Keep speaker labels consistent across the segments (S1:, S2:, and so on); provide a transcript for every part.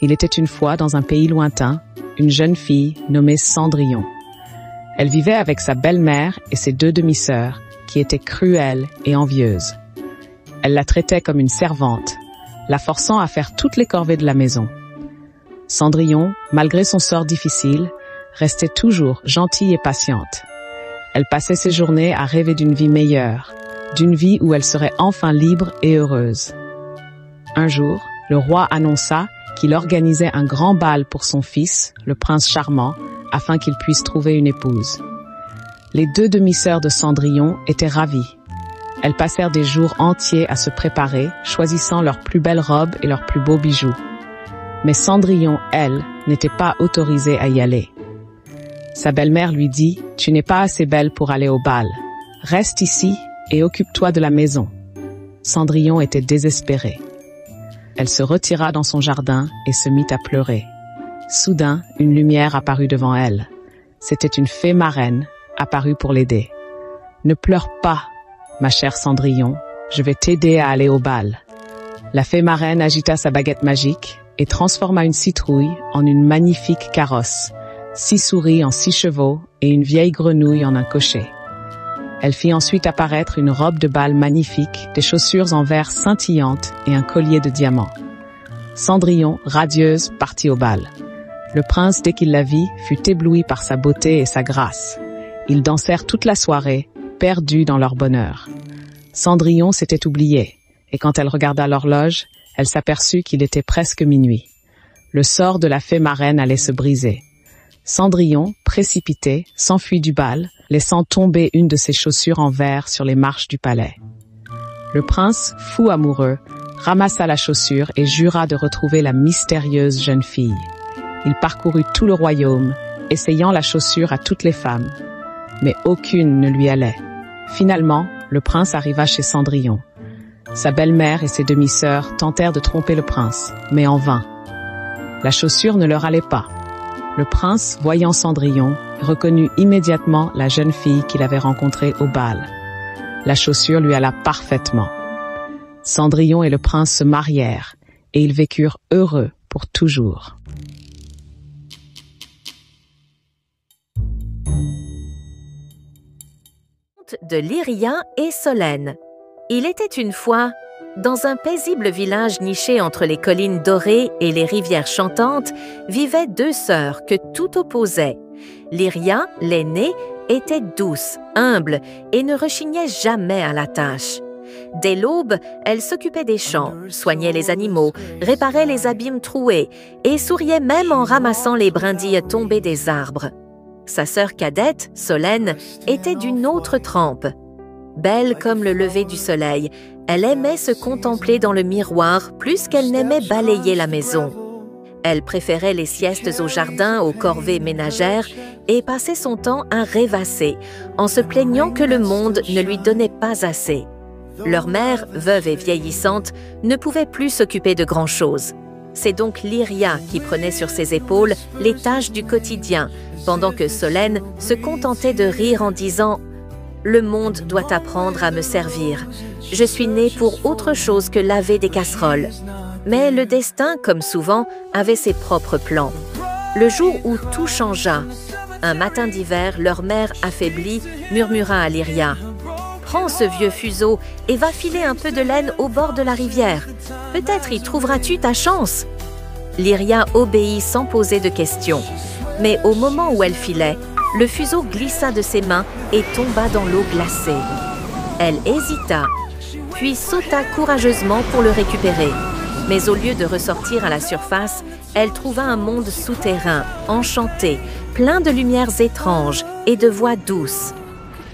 S1: Il était une fois dans un pays lointain, une jeune fille nommée Cendrillon. Elle vivait avec sa belle-mère et ses 2 demi-sœurs, qui étaient cruelles et envieuses. Elle la traitait comme une servante, la forçant à faire toutes les corvées de la maison. Cendrillon, malgré son sort difficile, restait toujours gentille et patiente. Elle passait ses journées à rêver d'une vie meilleure, d'une vie où elle serait enfin libre et heureuse. Un jour, le roi annonça qu'il organisait un grand bal pour son fils, le prince charmant, afin qu'il puisse trouver une épouse. Les 2 demi-sœurs de Cendrillon étaient ravies. Elles passèrent des jours entiers à se préparer, choisissant leurs plus belles robes et leurs plus beaux bijoux. Mais Cendrillon, elle, n'était pas autorisée à y aller. Sa belle-mère lui dit « Tu n'es pas assez belle pour aller au bal. Reste ici et occupe-toi de la maison. » Cendrillon était désespérée. Elle se retira dans son jardin et se mit à pleurer. Soudain, une lumière apparut devant elle. C'était une fée marraine, apparue pour l'aider. « Ne pleure pas, ma chère Cendrillon, je vais t'aider à aller au bal. » La fée marraine agita sa baguette magique et transforma une citrouille en une magnifique carrosse, 6 souris en 6 chevaux et une vieille grenouille en un cocher. Elle fit ensuite apparaître une robe de bal magnifique, des chaussures en verre scintillantes et un collier de diamants. Cendrillon, radieuse, partit au bal. Le prince, dès qu'il la vit, fut ébloui par sa beauté et sa grâce. Ils dansèrent toute la soirée, perdus dans leur bonheur. Cendrillon s'était oubliée, et quand elle regarda l'horloge, elle s'aperçut qu'il était presque minuit. Le sort de la fée marraine allait se briser. Cendrillon, précipitée, s'enfuit du bal, laissant tomber une de ses chaussures en verre sur les marches du palais. Le prince, fou amoureux, ramassa la chaussure et jura de retrouver la mystérieuse jeune fille. Il parcourut tout le royaume, essayant la chaussure à toutes les femmes. Mais aucune ne lui allait. Finalement, le prince arriva chez Cendrillon. Sa belle-mère et ses demi-sœurs tentèrent de tromper le prince, mais en vain. La chaussure ne leur allait pas. Le prince, voyant Cendrillon, reconnut immédiatement la jeune fille qu'il avait rencontrée au bal. La chaussure lui alla parfaitement. Cendrillon et le prince se marièrent, et ils vécurent heureux pour toujours.
S2: De Lyria et Solène. Il était une fois, dans un paisible village niché entre les collines dorées et les rivières chantantes, vivaient 2 sœurs que tout opposait. Lyria, l'aînée, était douce, humble et ne rechignait jamais à la tâche. Dès l'aube, elle s'occupait des champs, soignait les animaux, réparait les abîmes troués et souriait même en ramassant les brindilles tombées des arbres. Sa sœur cadette, Solène, était d'une autre trempe. Belle comme le lever du soleil, elle aimait se contempler dans le miroir plus qu'elle n'aimait balayer la maison. Elle préférait les siestes au jardin aux corvées ménagères et passait son temps à rêvasser, en se plaignant que le monde ne lui donnait pas assez. Leur mère, veuve et vieillissante, ne pouvait plus s'occuper de grand-chose. C'est donc Lyria qui prenait sur ses épaules les tâches du quotidien, pendant que Solène se contentait de rire en disant « Le monde doit apprendre à me servir. Je suis née pour autre chose que laver des casseroles. » Mais le destin, comme souvent, avait ses propres plans. Le jour où tout changea, un matin d'hiver, leur mère affaiblie murmura à Lyria « Prends ce vieux fuseau et va filer un peu de laine au bord de la rivière. Peut-être y trouveras-tu ta chance. » Lyria obéit sans poser de questions. Mais au moment où elle filait, le fuseau glissa de ses mains et tomba dans l'eau glacée. Elle hésita, puis sauta courageusement pour le récupérer. Mais au lieu de ressortir à la surface, elle trouva un monde souterrain, enchanté, plein de lumières étranges et de voix douces.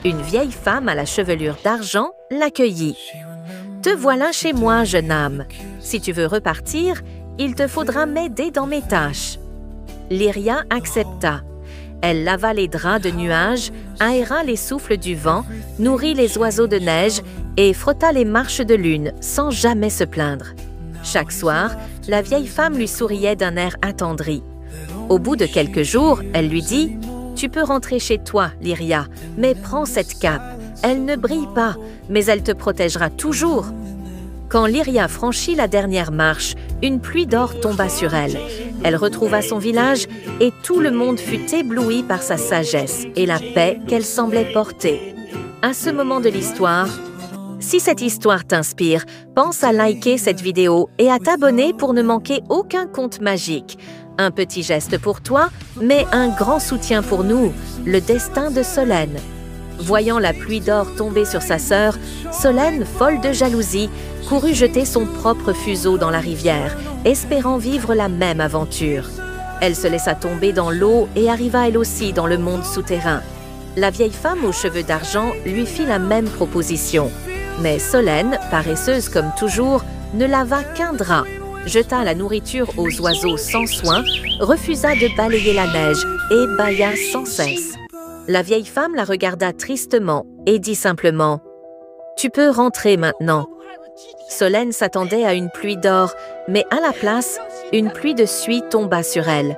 S2: Une vieille femme à la chevelure d'argent l'accueillit. « Te voilà chez moi, jeune âme. Si tu veux repartir, il te faudra m'aider dans mes tâches. » Lyria accepta. Elle lava les draps de nuages, aéra les souffles du vent, nourrit les oiseaux de neige et frotta les marches de lune sans jamais se plaindre. Chaque soir, la vieille femme lui souriait d'un air attendri. Au bout de quelques jours, elle lui dit « Tu peux rentrer chez toi, Lyria, mais prends cette cape. Elle ne brille pas, mais elle te protégera toujours. » Quand Lyria franchit la dernière marche, une pluie d'or tomba sur elle. Elle retrouva son village et tout le monde fut ébloui par sa sagesse et la paix qu'elle semblait porter. À ce moment de l'histoire, si cette histoire t'inspire, pense à liker cette vidéo et à t'abonner pour ne manquer aucun conte magique. Un petit geste pour toi, mais un grand soutien pour nous, le destin de Solène. Voyant la pluie d'or tomber sur sa sœur, Solène, folle de jalousie, courut jeter son propre fuseau dans la rivière, espérant vivre la même aventure. Elle se laissa tomber dans l'eau et arriva elle aussi dans le monde souterrain. La vieille femme aux cheveux d'argent lui fit la même proposition. Mais Solène, paresseuse comme toujours, ne lava qu'un drap, jeta la nourriture aux oiseaux sans soin, refusa de balayer la neige et bâilla sans cesse. La vieille femme la regarda tristement et dit simplement « Tu peux rentrer maintenant ». Solène s'attendait à une pluie d'or, mais à la place, une pluie de suie tomba sur elle.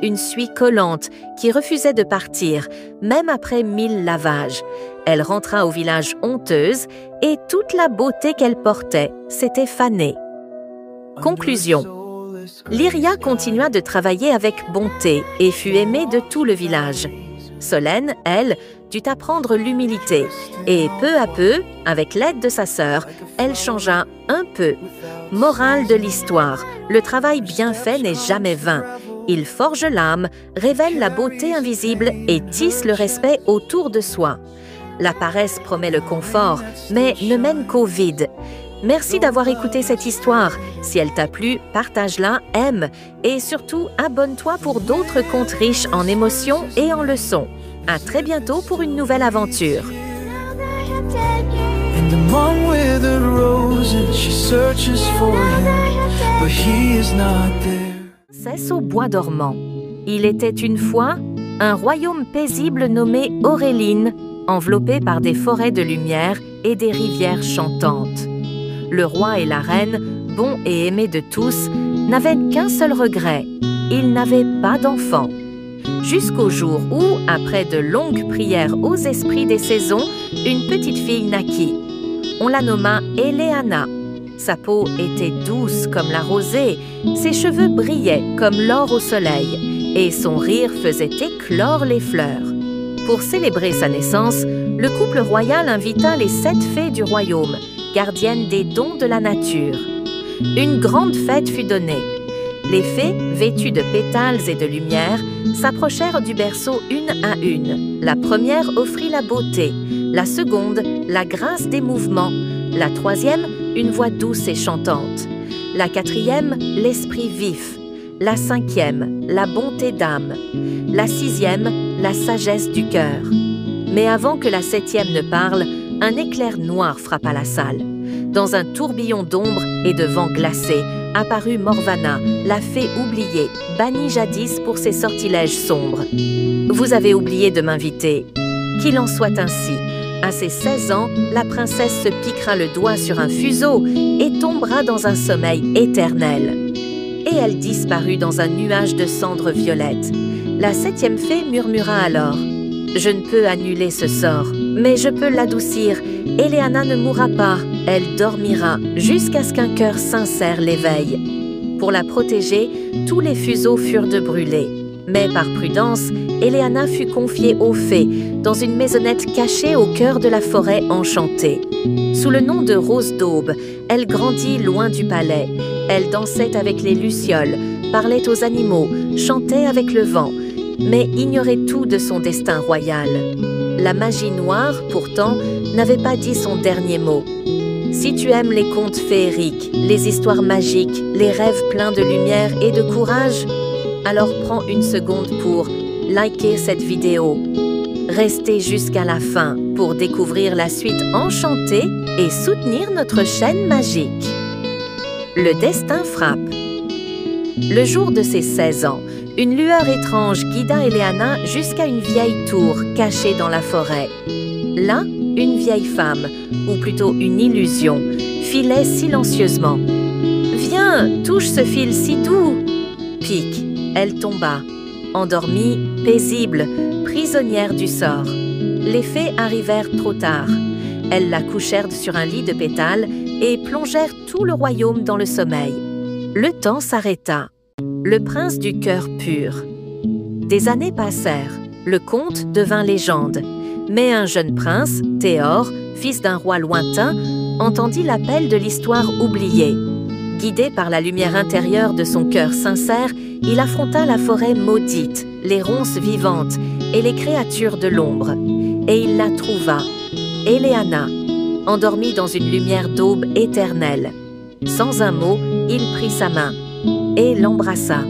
S2: Une suie collante qui refusait de partir, même après 1000 lavages. Elle rentra au village honteuse et toute la beauté qu'elle portait s'était fanée. Conclusion. Lyria continua de travailler avec bonté et fut aimée de tout le village. Solène, elle, dut apprendre l'humilité et peu à peu, avec l'aide de sa sœur, elle changea un peu. Morale de l'histoire, le travail bien fait n'est jamais vain. Il forge l'âme, révèle la beauté invisible et tisse le respect autour de soi. La paresse promet le confort, mais ne mène qu'au vide. Merci d'avoir écouté cette histoire. Si elle t'a plu, partage-la, aime et surtout abonne-toi pour d'autres contes riches en émotions et en leçons. À très bientôt pour une nouvelle aventure. Cesse au bois dormant. Il était une fois un royaume paisible nommé Auréline, enveloppé par des forêts de lumière et des rivières chantantes. Le roi et la reine, bons et aimés de tous, n'avaient qu'un seul regret, ils n'avaient pas d'enfants. Jusqu'au jour où, après de longues prières aux esprits des saisons, une petite fille naquit. On la nomma Eleana. Sa peau était douce comme la rosée, ses cheveux brillaient comme l'or au soleil, et son rire faisait éclore les fleurs. Pour célébrer sa naissance, le couple royal invita les 7 fées du royaume, gardiennes des dons de la nature. Une grande fête fut donnée. Les fées, vêtues de pétales et de lumière, s'approchèrent du berceau une à une. La première offrit la beauté, la seconde, la grâce des mouvements, la troisième, une voix douce et chantante, la quatrième, l'esprit vif, la cinquième, la bonté d'âme, la sixième, la sagesse du cœur. Mais avant que la 7e ne parle, un éclair noir frappa la salle. Dans un tourbillon d'ombre et de vent glacé, apparut Morvana, la fée oubliée, bannie jadis pour ses sortilèges sombres. « Vous avez oublié de m'inviter. Qu'il en soit ainsi. À ses 16 ans, la princesse se piquera le doigt sur un fuseau et tombera dans un sommeil éternel. » Et elle disparut dans un nuage de cendres violettes. La 7e fée murmura alors « Je ne peux annuler ce sort, mais je peux l'adoucir. Eleana ne mourra pas, elle dormira jusqu'à ce qu'un cœur sincère l'éveille. » Pour la protéger, tous les fuseaux furent de brûler. Mais par prudence, Eleana fut confiée aux fées, dans une maisonnette cachée au cœur de la forêt enchantée. Sous le nom de Rose d'Aube, elle grandit loin du palais. Elle dansait avec les lucioles, parlait aux animaux, chantait avec le vent, mais ignorait tout de son destin royal. La magie noire, pourtant, n'avait pas dit son dernier mot. Si tu aimes les contes féeriques, les histoires magiques, les rêves pleins de lumière et de courage, alors prends une seconde pour liker cette vidéo. Restez jusqu'à la fin pour découvrir la suite enchantée et soutenir notre chaîne magique. Le destin frappe. Le jour de ses 16 ans, une lueur étrange guida Eleana jusqu'à une vieille tour cachée dans la forêt. Là, une vieille femme, ou plutôt une illusion, filait silencieusement. « Viens, touche ce fil si doux !» Pique, elle tomba, endormie, paisible, prisonnière du sort. Les fées arrivèrent trop tard. Elles la couchèrent sur un lit de pétales et plongèrent tout le royaume dans le sommeil. Le temps s'arrêta. Le prince du cœur pur. Des années passèrent. Le conte devint légende. Mais un jeune prince, Théor, fils d'un roi lointain, entendit l'appel de l'histoire oubliée. Guidé par la lumière intérieure de son cœur sincère, il affronta la forêt maudite, les ronces vivantes et les créatures de l'ombre. Et il la trouva, Éléana, endormie dans une lumière d'aube éternelle. Sans un mot, il prit sa main et l'embrassa.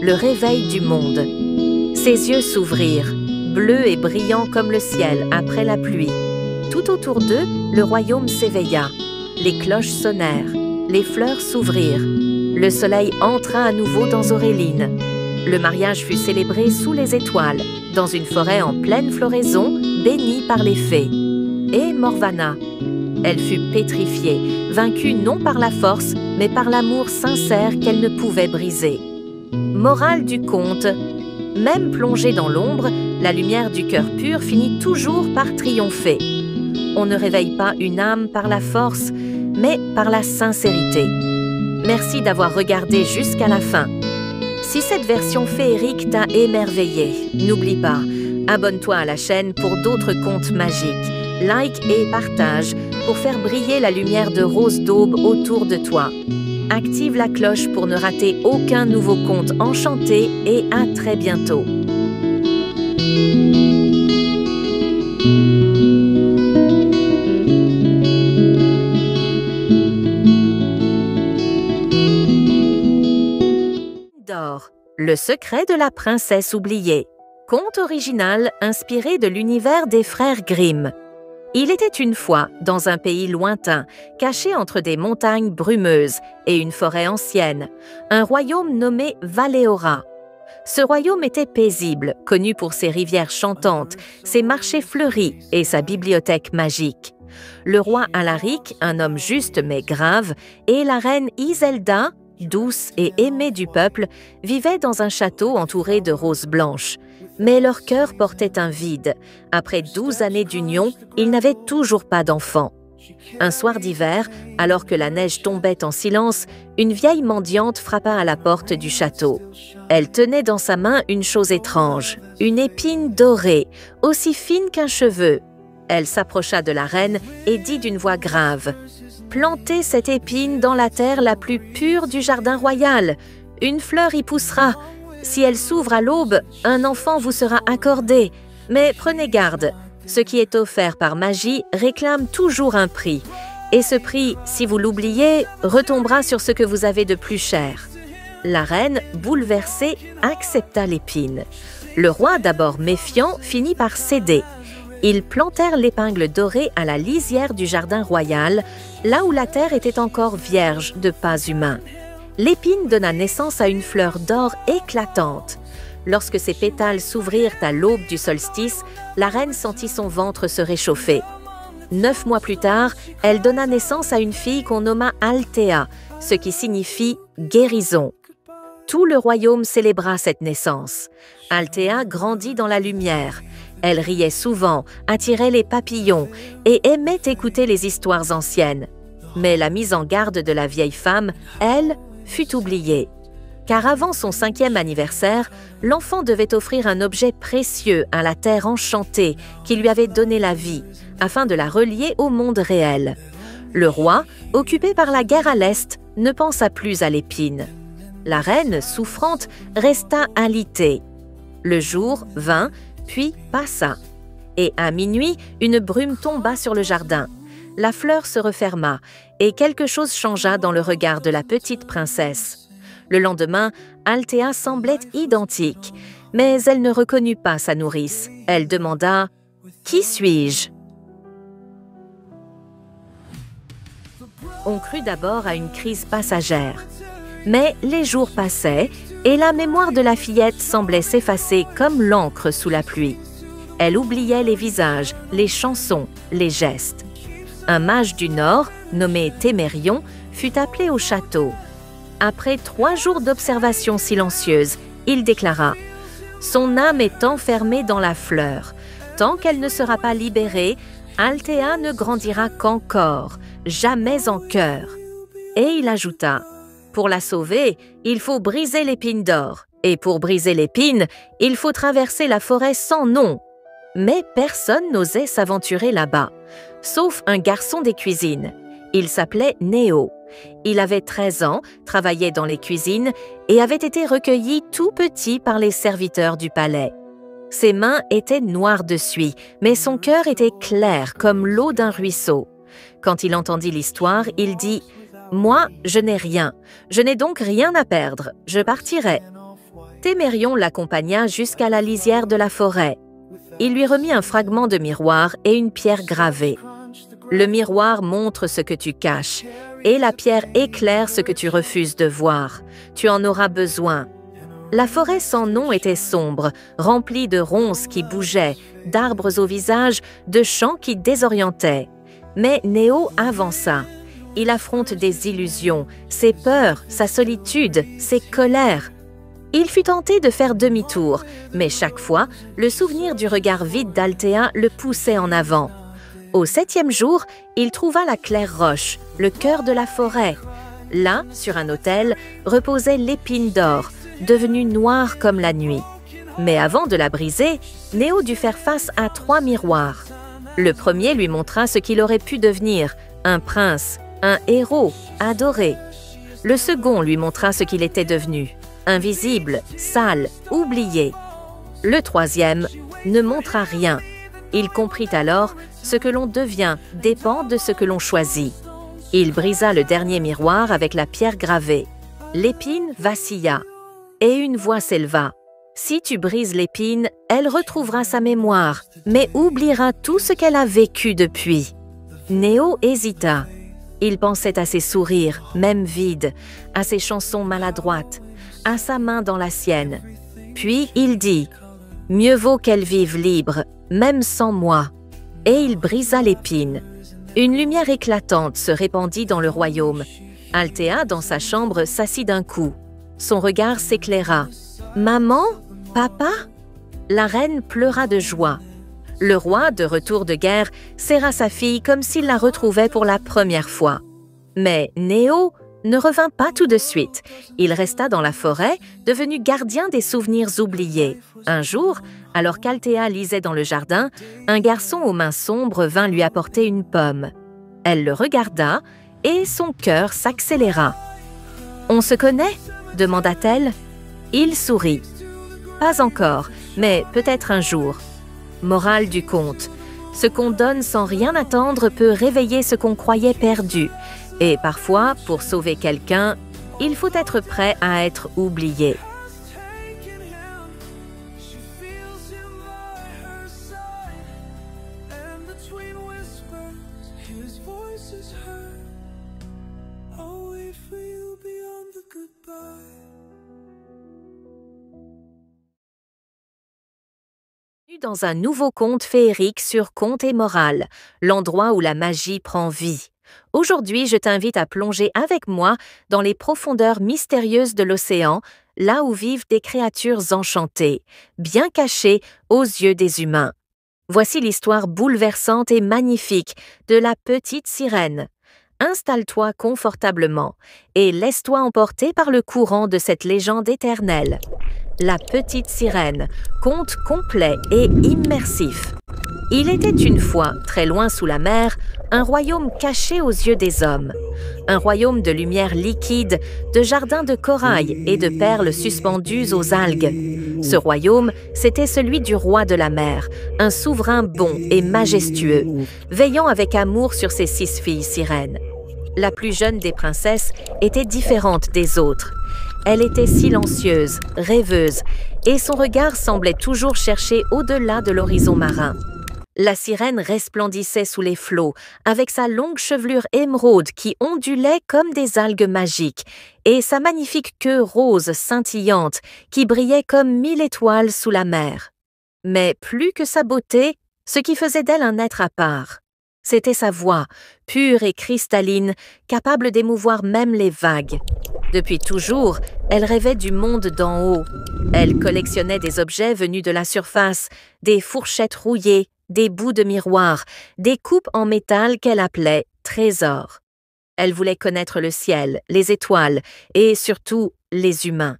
S2: Le réveil du monde. Ses yeux s'ouvrirent, bleus et brillants comme le ciel après la pluie. Tout autour d'eux, le royaume s'éveilla. Les cloches sonnèrent, les fleurs s'ouvrirent. Le soleil entra à nouveau dans Auréline. Le mariage fut célébré sous les étoiles, dans une forêt en pleine floraison, bénie par les fées. Et Morvana. Elle fut pétrifiée, vaincue non par la force, mais par l'amour sincère qu'elle ne pouvait briser. Morale du conte. Même plongée dans l'ombre, la lumière du cœur pur finit toujours par triompher. On ne réveille pas une âme par la force, mais par la sincérité. Merci d'avoir regardé jusqu'à la fin. Si cette version féerique t'a émerveillé, n'oublie pas, abonne-toi à la chaîne pour d'autres contes magiques. Like et partage pour faire briller la lumière de rose d'aube autour de toi. Active la cloche pour ne rater aucun nouveau conte enchanté et à très bientôt. D'or, le secret de la princesse oubliée. Conte original inspiré de l'univers des frères Grimm. Il était une fois, dans un pays lointain, caché entre des montagnes brumeuses et une forêt ancienne, un royaume nommé Valéora. Ce royaume était paisible, connu pour ses rivières chantantes, ses marchés fleuris et sa bibliothèque magique. Le roi Alaric, un homme juste mais grave, et la reine Iselda, douce et aimée du peuple, vivaient dans un château entouré de roses blanches. Mais leur cœur portait un vide. Après 12 années d'union, ils n'avaient toujours pas d'enfants. Un soir d'hiver, alors que la neige tombait en silence, une vieille mendiante frappa à la porte du château. Elle tenait dans sa main une chose étrange, une épine dorée, aussi fine qu'un cheveu. Elle s'approcha de la reine et dit d'une voix grave « Plantez cette épine dans la terre la plus pure du jardin royal. Une fleur y poussera. Si elle s'ouvre à l'aube, un enfant vous sera accordé. Mais prenez garde, ce qui est offert par magie réclame toujours un prix. Et ce prix, si vous l'oubliez, retombera sur ce que vous avez de plus cher. » La reine, bouleversée, accepta l'épine. Le roi, d'abord méfiant, finit par céder. Ils plantèrent l'épingle dorée à la lisière du jardin royal, là où la terre était encore vierge de pas humains. L'épine donna naissance à une fleur d'or éclatante. Lorsque ses pétales s'ouvrirent à l'aube du solstice, la reine sentit son ventre se réchauffer. 9 mois plus tard, elle donna naissance à une fille qu'on nomma Althea, ce qui signifie « guérison ». Tout le royaume célébra cette naissance. Althea grandit dans la lumière. Elle riait souvent, attirait les papillons et aimait écouter les histoires anciennes. Mais la mise en garde de la vieille femme, elle, fut oubliée. Car avant son 5e anniversaire, l'enfant devait offrir un objet précieux à la terre enchantée qui lui avait donné la vie, afin de la relier au monde réel. Le roi, occupé par la guerre à l'Est, ne pensa plus à l'épine. La reine, souffrante, resta alitée. Le jour vint, puis passa. Et à minuit, une brume tomba sur le jardin. La fleur se referma et quelque chose changea dans le regard de la petite princesse. Le lendemain, Althea semblait identique, mais elle ne reconnut pas sa nourrice. Elle demanda « Qui suis-je » On crut d'abord à une crise passagère. Mais les jours passaient et la mémoire de la fillette semblait s'effacer comme l'encre sous la pluie. Elle oubliait les visages, les chansons, les gestes. Un mage du Nord, nommé Témérion, fut appelé au château. Après 3 jours d'observation silencieuse, il déclara « Son âme est enfermée dans la fleur. Tant qu'elle ne sera pas libérée, Althea ne grandira qu'en corps, jamais en cœur. » Et il ajouta Pour la sauver, il faut briser l'épine d'or. Et pour briser l'épine, il faut traverser la forêt sans nom. Mais personne n'osait s'aventurer là-bas, sauf un garçon des cuisines. Il s'appelait Néo. Il avait 13 ans, travaillait dans les cuisines et avait été recueilli tout petit par les serviteurs du palais. Ses mains étaient noires de suie, mais son cœur était clair comme l'eau d'un ruisseau. Quand il entendit l'histoire, il dit « Moi, je n'ai rien. Je n'ai donc rien à perdre. Je partirai. » Témérion l'accompagna jusqu'à la lisière de la forêt. Il lui remit un fragment de miroir et une pierre gravée. Le miroir montre ce que tu caches, et la pierre éclaire ce que tu refuses de voir. Tu en auras besoin. La forêt sans nom était sombre, remplie de ronces qui bougeaient, d'arbres au visage, de champs qui désorientaient. Mais Néo avança. Il affronte des illusions, ses peurs, sa solitude, ses colères. Il fut tenté de faire demi-tour, mais chaque fois, le souvenir du regard vide d'Althea le poussait en avant. Au 7e jour, il trouva la claire roche, le cœur de la forêt. Là, sur un autel, reposait l'épine d'or, devenue noire comme la nuit. Mais avant de la briser, Néo dut faire face à 3 miroirs. Le premier lui montra ce qu'il aurait pu devenir, un prince, un héros, adoré. Le second lui montra ce qu'il était devenu, invisible, sale, oublié. Le troisième ne montra rien. Il comprit alors ce que l'on devient dépend de ce que l'on choisit. Il brisa le dernier miroir avec la pierre gravée. L'épine vacilla, et une voix s'éleva. Si tu brises l'épine, elle retrouvera sa mémoire, mais oubliera tout ce qu'elle a vécu depuis. Néo hésita. Il pensait à ses sourires, même vides, à ses chansons maladroites, à sa main dans la sienne. Puis il dit « Mieux vaut qu'elle vive libre, même sans moi. » Et il brisa l'épine. Une lumière éclatante se répandit dans le royaume. Althea, dans sa chambre, s'assit d'un coup. Son regard s'éclaira. « Maman? Papa ?» La reine pleura de joie. Le roi, de retour de guerre, serra sa fille comme s'il la retrouvait pour la première fois. Mais Néo ne revint pas tout de suite. Il resta dans la forêt, devenu gardien des souvenirs oubliés. Un jour, alors qu'Althea lisait dans le jardin, un garçon aux mains sombres vint lui apporter une pomme. Elle le regarda et son cœur s'accéléra. « On se connaît ?» demanda-t-elle. Il sourit. « Pas encore, mais peut-être un jour. » Morale du conte. Ce qu'on donne sans rien attendre peut réveiller ce qu'on croyait perdu. Et parfois, pour sauver quelqu'un, il faut être prêt à être oublié. Dans un nouveau conte féerique sur Conte et morale, l'endroit où la magie prend vie. Aujourd'hui, je t'invite à plonger avec moi dans les profondeurs mystérieuses de l'océan, là où vivent des créatures enchantées, bien cachées aux yeux des humains. Voici l'histoire bouleversante et magnifique de la petite sirène. Installe-toi confortablement et laisse-toi emporter par le courant de cette légende éternelle. La petite sirène, conte complet et immersif. Il était une fois, très loin sous la mer, un royaume caché aux yeux des hommes. Un royaume de lumière liquide, de jardins de corail et de perles suspendues aux algues. Ce royaume, c'était celui du roi de la mer, un souverain bon et majestueux, veillant avec amour sur ses 6 filles sirènes. La plus jeune des princesses était différente des autres. Elle était silencieuse, rêveuse, et son regard semblait toujours chercher au-delà de l'horizon marin. La sirène resplendissait sous les flots, avec sa longue chevelure émeraude qui ondulait comme des algues magiques, et sa magnifique queue rose scintillante qui brillait comme 1000 étoiles sous la mer. Mais plus que sa beauté, ce qui faisait d'elle un être à part, c'était sa voix, pure et cristalline, capable d'émouvoir même les vagues. Depuis toujours, elle rêvait du monde d'en haut. Elle collectionnait des objets venus de la surface, des fourchettes rouillées, des bouts de miroir, des coupes en métal qu'elle appelait trésors. Elle voulait connaître le ciel, les étoiles et surtout les humains.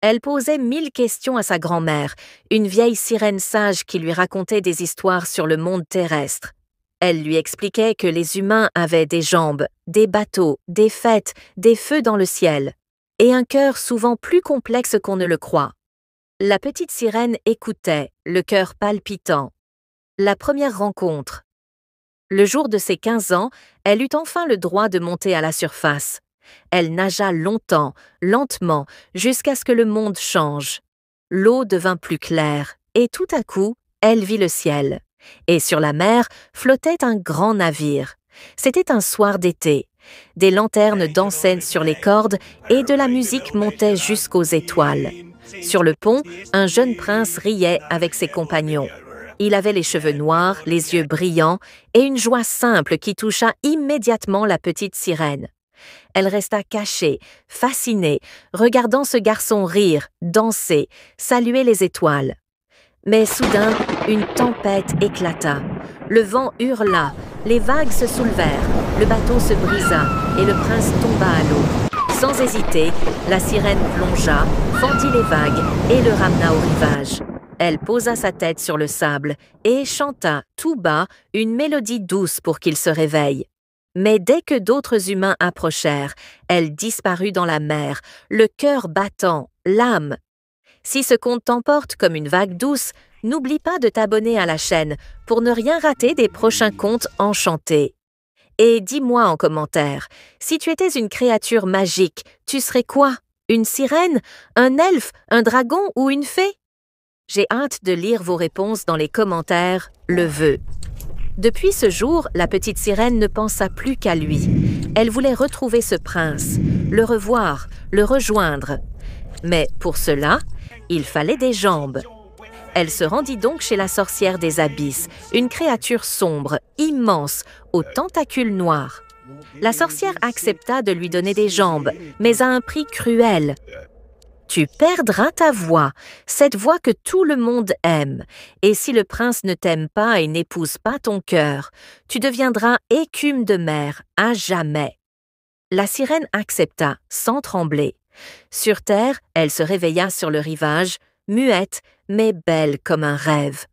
S2: Elle posait 1000 questions à sa grand-mère, une vieille sirène sage qui lui racontait des histoires sur le monde terrestre. Elle lui expliquait que les humains avaient des jambes, des bateaux, des fêtes, des feux dans le ciel, et un cœur souvent plus complexe qu'on ne le croit. La petite sirène écoutait, le cœur palpitant. La première rencontre. Le jour de ses 15 ans, elle eut enfin le droit de monter à la surface. Elle nagea longtemps, lentement, jusqu'à ce que le monde change. L'eau devint plus claire, et tout à coup, elle vit le ciel. Et sur la mer flottait un grand navire. C'était un soir d'été. Des lanternes dansaient sur les cordes et de la musique montait jusqu'aux étoiles. Sur le pont, un jeune prince riait avec ses compagnons. Il avait les cheveux noirs, les yeux brillants et une joie simple qui toucha immédiatement la petite sirène. Elle resta cachée, fascinée, regardant ce garçon rire, danser, saluer les étoiles. Mais soudain, une tempête éclata. Le vent hurla, les vagues se soulevèrent, le bateau se brisa et le prince tomba à l'eau. Sans hésiter, la sirène plongea, fendit les vagues et le ramena au rivage. Elle posa sa tête sur le sable et chanta tout bas une mélodie douce pour qu'il se réveille. Mais dès que d'autres humains approchèrent, elle disparut dans la mer, le cœur battant, l'âme. Si ce conte t'emporte comme une vague douce, n'oublie pas de t'abonner à la chaîne pour ne rien rater des prochains contes enchantés. Et dis-moi en commentaire, si tu étais une créature magique, tu serais quoi? Une sirène? Un elfe? Un dragon ou une fée? J'ai hâte de lire vos réponses dans les commentaires, le vœu. Depuis ce jour, la petite sirène ne pensa plus qu'à lui. Elle voulait retrouver ce prince, le revoir, le rejoindre. Mais pour cela, il fallait des jambes. Elle se rendit donc chez la sorcière des abysses, une créature sombre, immense, aux tentacules noirs. La sorcière accepta de lui donner des jambes, mais à un prix cruel. Tu perdras ta voix, cette voix que tout le monde aime. Et si le prince ne t'aime pas et n'épouse pas ton cœur, tu deviendras écume de mer à jamais. La sirène accepta, sans trembler. Sur terre, elle se réveilla sur le rivage, muette, mais belle comme un rêve.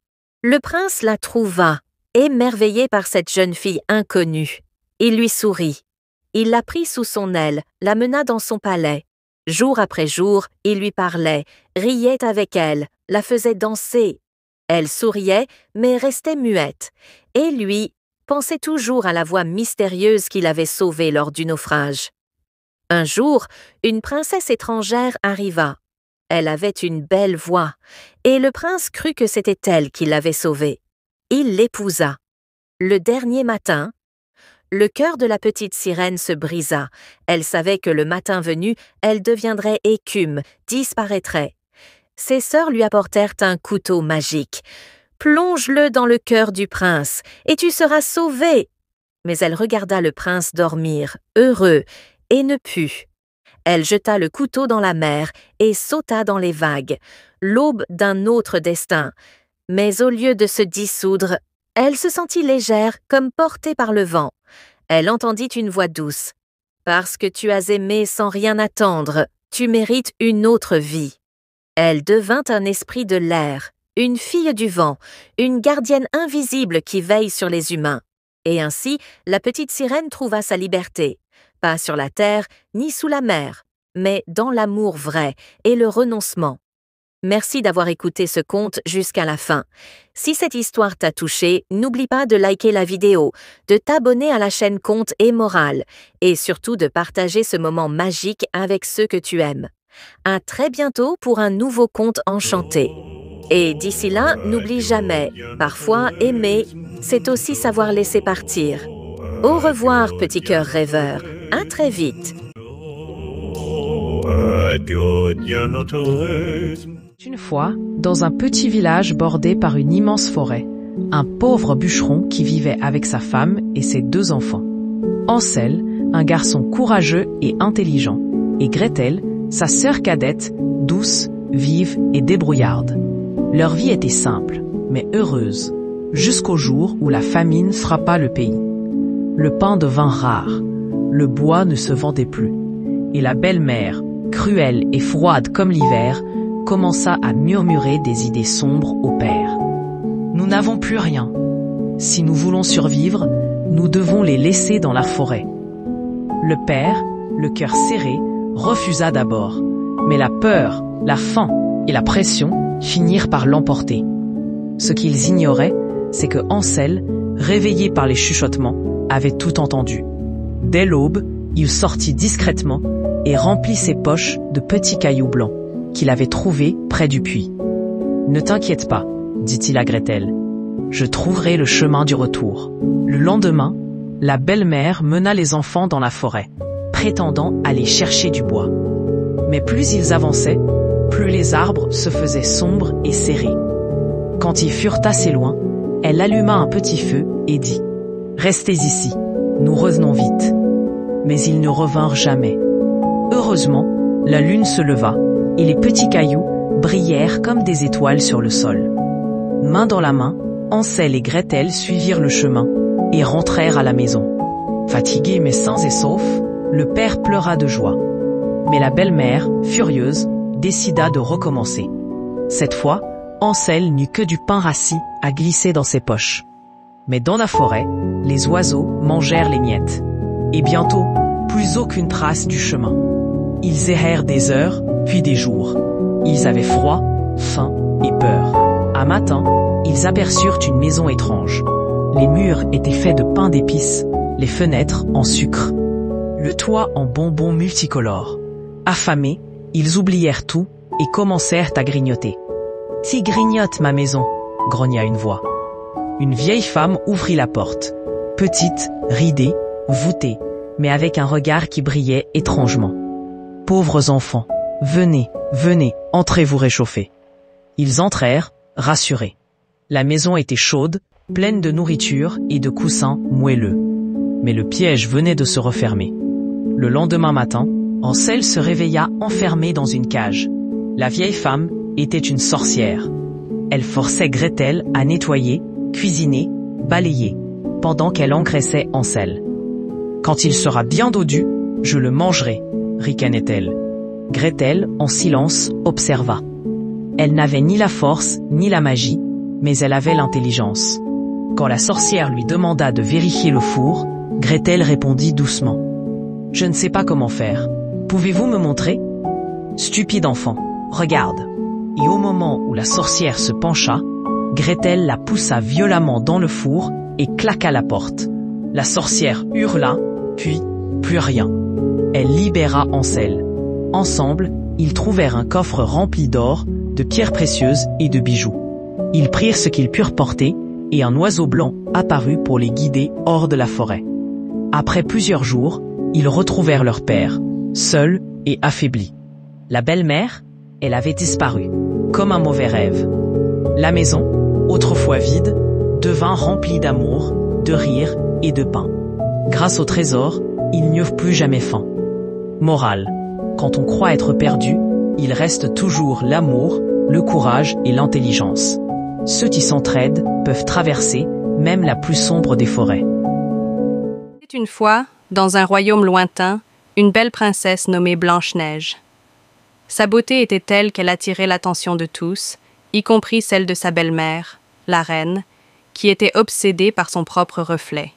S2: Le prince la trouva, émerveillé par cette jeune fille inconnue. Il lui sourit. Il la prit sous son aile, la mena dans son palais. Jour après jour, il lui parlait, riait avec elle, la faisait danser. Elle souriait, mais restait muette. Et lui pensait toujours à la voix mystérieuse qui l'avait sauvée lors du naufrage. Un jour, une princesse étrangère arriva. Elle avait une belle voix, et le prince crut que c'était elle qui l'avait sauvée. Il l'épousa. Le dernier matin, le cœur de la petite sirène se brisa. Elle savait que le matin venu, elle deviendrait écume, disparaîtrait. Ses sœurs lui apportèrent un couteau magique. « Plonge-le dans le cœur du prince, et tu seras sauvé !» Mais elle regarda le prince dormir, heureux, et ne put. Elle jeta le couteau dans la mer et sauta dans les vagues, l'aube d'un autre destin. Mais au lieu de se dissoudre, elle se sentit légère comme portée par le vent. Elle entendit une voix douce. « Parce que tu as aimé sans rien attendre, tu mérites une autre vie. » Elle devint un esprit de l'air, une fille du vent, une gardienne invisible qui veille sur les humains. Et ainsi, la petite sirène trouva sa liberté, pas sur la terre ni sous la mer, mais dans l'amour vrai et le renoncement. Merci d'avoir écouté ce conte jusqu'à la fin. Si cette histoire t'a touché, n'oublie pas de liker la vidéo, de t'abonner à la chaîne Contes et Morale, et surtout de partager ce moment magique avec ceux que tu aimes. À très bientôt pour un nouveau conte enchanté. Et d'ici là, n'oublie jamais, parfois aimer, c'est aussi savoir laisser partir. Au revoir, petit cœur rêveur. À très vite.
S1: Une fois, dans un petit village bordé par une immense forêt, un pauvre bûcheron qui vivait avec sa femme et ses 2 enfants. Ansel, un garçon courageux et intelligent, et Gretel, sa sœur cadette, douce, vive et débrouillarde. Leur vie était simple, mais heureuse, jusqu'au jour où la famine frappa le pays. Le pain devint rare.
S3: le bois ne se vendait plus, et la belle-mère, cruelle et froide comme l'hiver, commença à murmurer des idées sombres au père. Nous n'avons plus rien. Si nous voulons survivre, nous devons les laisser dans la forêt. Le père, le cœur serré, refusa d'abord, mais la peur, la faim et la pression finirent par l'emporter. Ce qu'ils ignoraient, c'est que Ansel, réveillé par les chuchotements, avait tout entendu. Dès l'aube, il sortit discrètement et remplit ses poches de petits cailloux blancs qu'il avait trouvés près du puits. « Ne t'inquiète pas, dit-il à Gretel. Je trouverai le chemin du retour. » Le lendemain, la belle-mère mena les enfants dans la forêt, prétendant aller chercher du bois. Mais plus ils avançaient, plus les arbres se faisaient sombres et serrés. Quand ils furent assez loin, elle alluma un petit feu et dit « Restez ici, nous revenons vite. » Mais ils ne revinrent jamais. Heureusement, la lune se leva et les petits cailloux brillèrent comme des étoiles sur le sol. Main dans la main, Ansel et Gretel suivirent le chemin et rentrèrent à la maison. Fatigué mais sains et saufs, le père pleura de joie. Mais la belle-mère, furieuse, décida de recommencer. Cette fois, Ansel n'eut que du pain rassis à glisser dans ses poches. Mais dans la forêt, les oiseaux mangèrent les miettes. Et bientôt, plus aucune trace du chemin. Ils errèrent des heures, puis des jours. Ils avaient froid, faim et peur. Un matin, ils aperçurent une maison étrange. Les murs étaient faits de pain d'épices, les fenêtres en sucre, le toit en bonbons multicolores. Affamés, ils oublièrent tout et commencèrent à grignoter. « Qui grignote ma maison ?» grogna une voix. Une vieille femme ouvrit la porte, petite, ridée, voûtée, mais avec un regard qui brillait étrangement. « Pauvres enfants, venez, venez, entrez vous réchauffer. » Ils entrèrent, rassurés. La maison était chaude, pleine de nourriture et de coussins moelleux. Mais le piège venait de se refermer. Le lendemain matin, Ansel se réveilla enfermé dans une cage. La vieille femme était une sorcière. Elle forçait Gretel à nettoyer, cuisiner, balayer, pendant qu'elle engraissait Ansel. « Quand il sera bien dodu, je le mangerai », ricanait-elle. Gretel, en silence, observa. Elle n'avait ni la force, ni la magie, mais elle avait l'intelligence. Quand la sorcière lui demanda de vérifier le four, Gretel répondit doucement. « Je ne sais pas comment faire. Pouvez-vous me montrer ?»« Stupide enfant, regarde. » Et au moment où la sorcière se pencha, Gretel la poussa violemment dans le four et claqua la porte. La sorcière hurla, puis plus rien. Elle libéra Ansel. Ensemble, ils trouvèrent un coffre rempli d'or, de pierres précieuses et de bijoux. Ils prirent ce qu'ils purent porter, et un oiseau blanc apparut pour les guider hors de la forêt. Après plusieurs jours, ils retrouvèrent leur père, seul et affaibli. La belle-mère, elle avait disparu, comme un mauvais rêve. La maison, autrefois vide, devint remplie d'amour, de rire et de pain. Grâce au trésor, ils n'eurent plus jamais faim. Morale: quand on croit être perdu, il reste toujours l'amour, le courage et l'intelligence. Ceux qui s'entraident peuvent traverser même la plus sombre des forêts.
S4: Une fois, dans un royaume lointain, une belle princesse nommée Blanche-Neige. Sa beauté était telle qu'elle attirait l'attention de tous, y compris celle de sa belle-mère, la reine, qui était obsédée par son propre reflet.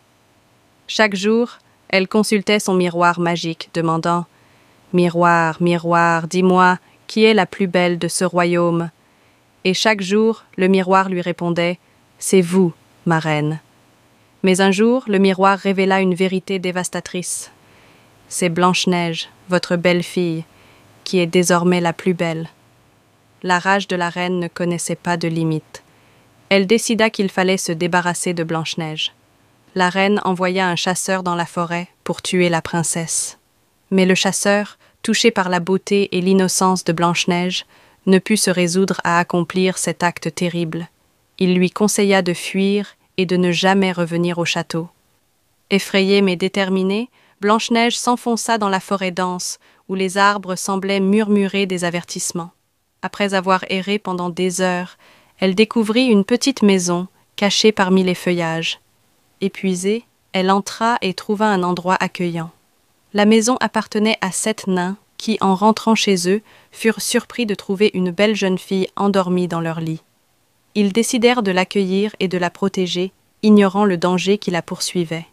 S4: Chaque jour, elle consultait son miroir magique, demandant « Miroir, miroir, dis-moi, qui est la plus belle de ce royaume ?» Et chaque jour, le miroir lui répondait « C'est vous, ma reine. » Mais un jour, le miroir révéla une vérité dévastatrice. « C'est Blanche-Neige, votre belle-fille, qui est désormais la plus belle. » La rage de la reine ne connaissait pas de limite. Elle décida qu'il fallait se débarrasser de Blanche-Neige. La reine envoya un chasseur dans la forêt pour tuer la princesse. Mais le chasseur, touché par la beauté et l'innocence de Blanche-Neige, ne put se résoudre à accomplir cet acte terrible. Il lui conseilla de fuir et de ne jamais revenir au château. Effrayée mais déterminée, Blanche-Neige s'enfonça dans la forêt dense, où les arbres semblaient murmurer des avertissements. Après avoir erré pendant des heures, elle découvrit une petite maison, cachée parmi les feuillages. Épuisée, elle entra et trouva un endroit accueillant. La maison appartenait à 7 nains qui, en rentrant chez eux, furent surpris de trouver une belle jeune fille endormie dans leur lit. Ils décidèrent de l'accueillir et de la protéger, ignorant le danger qui la poursuivait.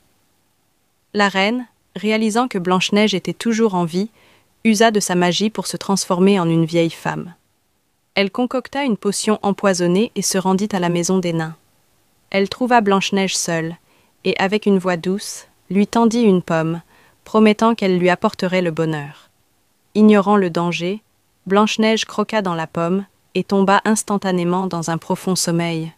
S4: La reine, réalisant que Blanche-Neige était toujours en vie, usa de sa magie pour se transformer en une vieille femme. Elle concocta une potion empoisonnée et se rendit à la maison des nains. Elle trouva Blanche-Neige seule, et avec une voix douce, lui tendit une pomme, promettant qu'elle lui apporterait le bonheur. Ignorant le danger, Blanche-Neige croqua dans la pomme et tomba instantanément dans un profond sommeil.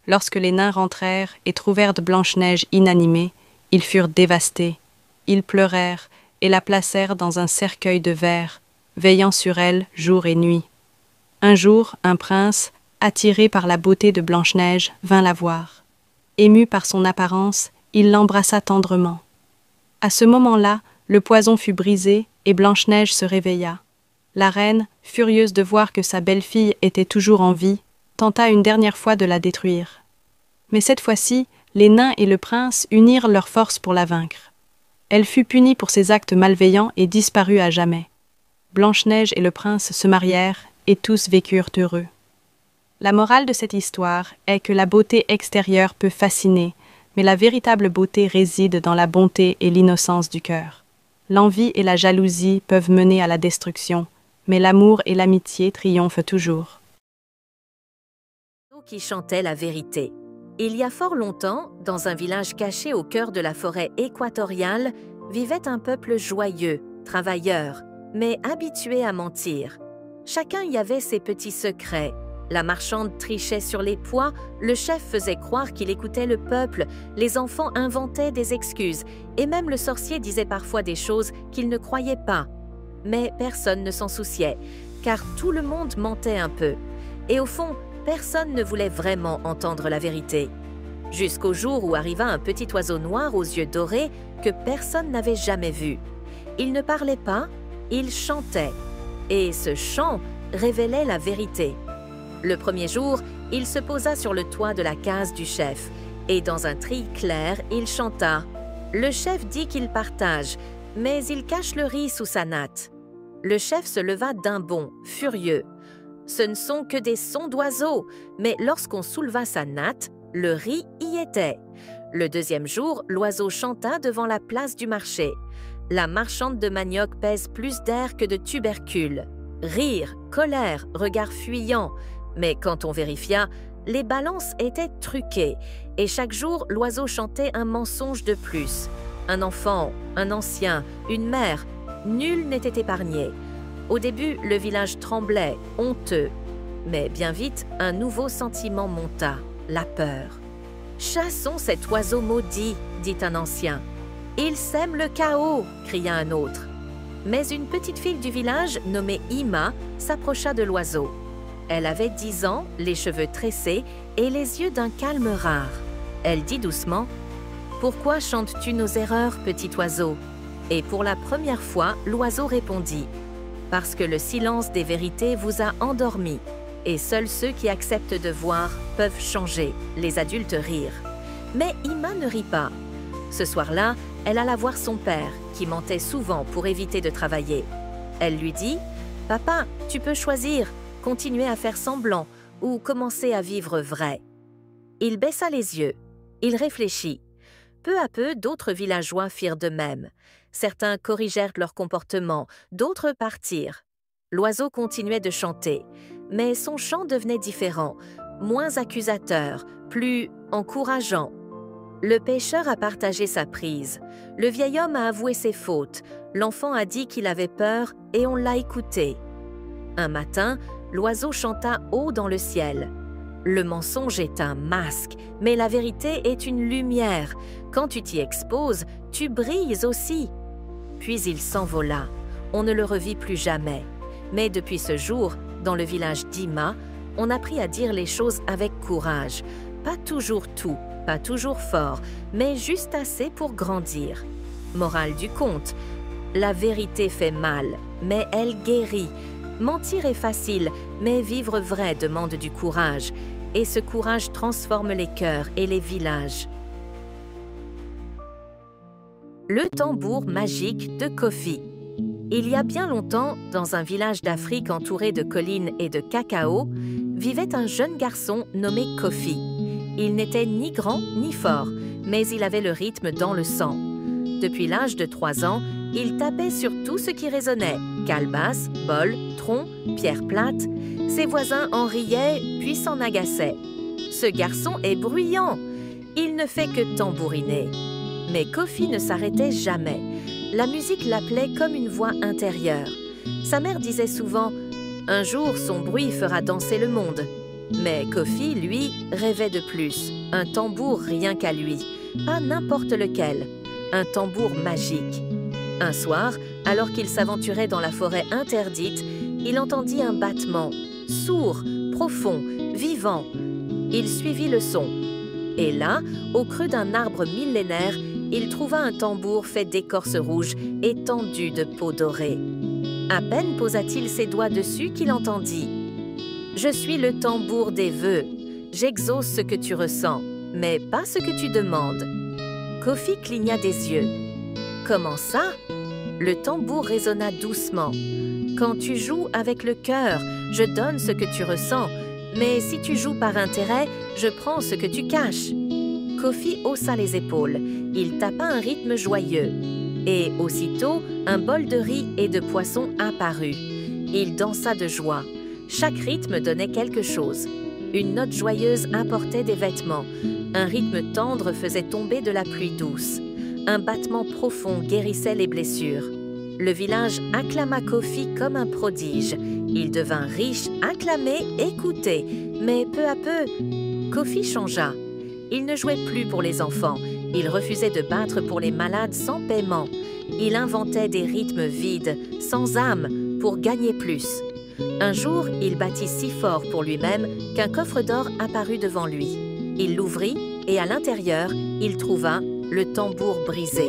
S4: Lorsque les nains rentrèrent et trouvèrent Blanche-Neige inanimée, ils furent dévastés. Ils pleurèrent et la placèrent dans un cercueil de verre, veillant sur elle jour et nuit. Un jour, un prince, attiré par la beauté de Blanche-Neige, vint la voir. Ému par son apparence, il l'embrassa tendrement. À ce moment-là, le poison fut brisé et Blanche-Neige se réveilla. La reine, furieuse de voir que sa belle-fille était toujours en vie, tenta une dernière fois de la détruire. Mais cette fois-ci, les nains et le prince unirent leurs forces pour la vaincre. Elle fut punie pour ses actes malveillants et disparut à jamais. Blanche-Neige et le prince se marièrent et tous vécurent heureux. La morale de cette histoire est que la beauté extérieure peut fasciner, mais la véritable beauté réside dans la bonté et l'innocence du cœur. L'envie et la jalousie peuvent mener à la destruction, mais l'amour et l'amitié triomphent toujours.
S2: Qui chantait la vérité. Il y a fort longtemps, dans un village caché au cœur de la forêt équatoriale, vivait un peuple joyeux, travailleur, mais habitué à mentir. Chacun y avait ses petits secrets. La marchande trichait sur les poids, le chef faisait croire qu'il écoutait le peuple, les enfants inventaient des excuses, et même le sorcier disait parfois des choses qu'il ne croyait pas. Mais personne ne s'en souciait, car tout le monde mentait un peu. Et au fond, personne ne voulait vraiment entendre la vérité. Jusqu'au jour où arriva un petit oiseau noir aux yeux dorés que personne n'avait jamais vu. Il ne parlait pas, il chantait. Et ce chant révélait la vérité. Le premier jour, il se posa sur le toit de la case du chef. Et dans un tri clair, il chanta « Le chef dit qu'il partage, mais il cache le riz sous sa natte. » Le chef se leva d'un bond, furieux. Ce ne sont que des sons d'oiseaux, mais lorsqu'on souleva sa natte, le riz y était. Le deuxième jour, l'oiseau chanta devant la place du marché. La marchande de manioc pèse plus d'air que de tubercules. Rire, colère, regard fuyant. Mais quand on vérifia, les balances étaient truquées, et chaque jour, l'oiseau chantait un mensonge de plus. Un enfant, un ancien, une mère, nul n'était épargné. Au début, le village tremblait, honteux. Mais bien vite, un nouveau sentiment monta, la peur. « Chassons cet oiseau maudit » dit un ancien. « Il sème le chaos » cria un autre. Mais une petite fille du village, nommée Ima, s'approcha de l'oiseau. Elle avait 10 ans, les cheveux tressés et les yeux d'un calme rare. Elle dit doucement « Pourquoi chantes-tu nos erreurs, petit oiseau ?» Et pour la première fois, l'oiseau répondit « Parce que le silence des vérités vous a endormi, et seuls ceux qui acceptent de voir peuvent changer. » Les adultes rirent. Mais Ima ne rit pas. Ce soir-là, elle alla voir son père, qui mentait souvent pour éviter de travailler. Elle lui dit « Papa, tu peux choisir, continuer à faire semblant ou commencer à vivre vrai. » Il baissa les yeux. Il réfléchit. Peu à peu, d'autres villageois firent de même. Certains corrigèrent leur comportement, d'autres partirent. L'oiseau continuait de chanter, mais son chant devenait différent, moins accusateur, plus encourageant. Le pêcheur a partagé sa prise, le vieil homme a avoué ses fautes, l'enfant a dit qu'il avait peur et on l'a écouté. Un matin, l'oiseau chanta haut dans le ciel. Le mensonge est un masque, mais la vérité est une lumière. Quand tu t'y exposes, tu brilles aussi. Puis il s'envola. On ne le revit plus jamais. Mais depuis ce jour, dans le village d'Ima, on apprit à dire les choses avec courage. Pas toujours tout, pas toujours fort, mais juste assez pour grandir. Morale du conte, la vérité fait mal, mais elle guérit. Mentir est facile, mais vivre vrai demande du courage. Et ce courage transforme les cœurs et les villages. Le tambour magique de Kofi. Il y a bien longtemps, dans un village d'Afrique entouré de collines et de cacao, vivait un jeune garçon nommé Kofi. Il n'était ni grand ni fort, mais il avait le rythme dans le sang. Depuis l'âge de 3 ans, il tapait sur tout ce qui résonnait, calebasse, bol, tronc, pierre plate. Ses voisins en riaient puis s'en agaçaient. Ce garçon est bruyant, il ne fait que tambouriner. Mais Kofi ne s'arrêtait jamais. La musique l'appelait comme une voix intérieure. Sa mère disait souvent « Un jour, son bruit fera danser le monde ». Mais Kofi, lui, rêvait de plus. Un tambour rien qu'à lui, pas n'importe lequel. Un tambour magique. Un soir, alors qu'il s'aventurait dans la forêt interdite, il entendit un battement, sourd, profond, vivant. Il suivit le son. Et là, au creux d'un arbre millénaire, il trouva un tambour fait d'écorce rouge et tendu de peau dorée. À peine posa-t-il ses doigts dessus qu'il entendit « Je suis le tambour des vœux. J'exauce ce que tu ressens, mais pas ce que tu demandes. » Kofi cligna des yeux. « Comment ça ?» Le tambour résonna doucement. « Quand tu joues avec le cœur, je donne ce que tu ressens, mais si tu joues par intérêt, je prends ce que tu caches. » Kofi haussa les épaules. Il tapa un rythme joyeux. Et aussitôt, un bol de riz et de poisson apparut. Il dansa de joie. Chaque rythme donnait quelque chose. Une note joyeuse apportait des vêtements. Un rythme tendre faisait tomber de la pluie douce. Un battement profond guérissait les blessures. Le village acclama Kofi comme un prodige. Il devint riche, acclamé, écouté. Mais peu à peu, Kofi changea. Il ne jouait plus pour les enfants. Il refusait de battre pour les malades sans paiement. Il inventait des rythmes vides, sans âme, pour gagner plus. Un jour, il battit si fort pour lui-même qu'un coffre d'or apparut devant lui. Il l'ouvrit et à l'intérieur, il trouva le tambour brisé.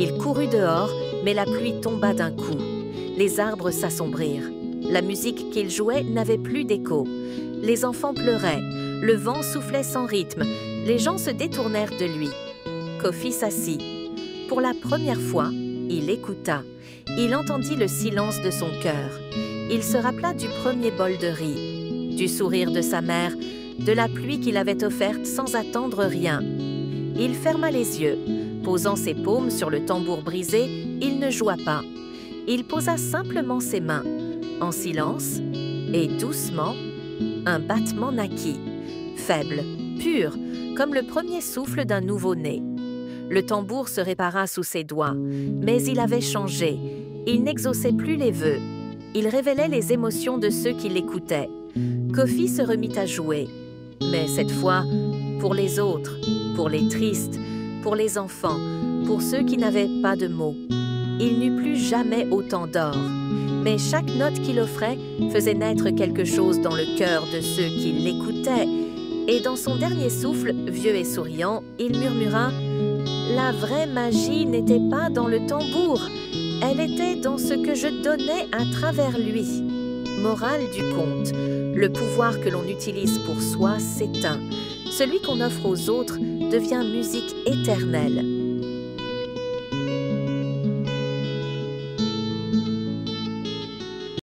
S2: Il courut dehors, mais la pluie tomba d'un coup. Les arbres s'assombrirent. La musique qu'il jouait n'avait plus d'écho. Les enfants pleuraient. Le vent soufflait sans rythme. Les gens se détournèrent de lui. Kofi s'assit. Pour la première fois, il écouta. Il entendit le silence de son cœur. Il se rappela du premier bol de riz, du sourire de sa mère, de la pluie qu'il avait offerte sans attendre rien. Il ferma les yeux. Posant ses paumes sur le tambour brisé, il ne joua pas. Il posa simplement ses mains. En silence, et doucement, un battement naquit. Faible, pur, comme le premier souffle d'un nouveau-né. Le tambour se répara sous ses doigts, mais il avait changé. Il n'exauçait plus les vœux. Il révélait les émotions de ceux qui l'écoutaient. Kofi se remit à jouer. Mais cette fois, pour les autres, pour les tristes, pour les enfants, pour ceux qui n'avaient pas de mots. Il n'eut plus jamais autant d'or. Mais chaque note qu'il offrait faisait naître quelque chose dans le cœur de ceux qui l'écoutaient. Et dans son dernier souffle, vieux et souriant, il murmura « La vraie magie n'était pas dans le tambour, elle était dans ce que je donnais à travers lui. » Morale du conte, le pouvoir que l'on utilise pour soi s'éteint. Celui qu'on offre aux autres devient musique éternelle.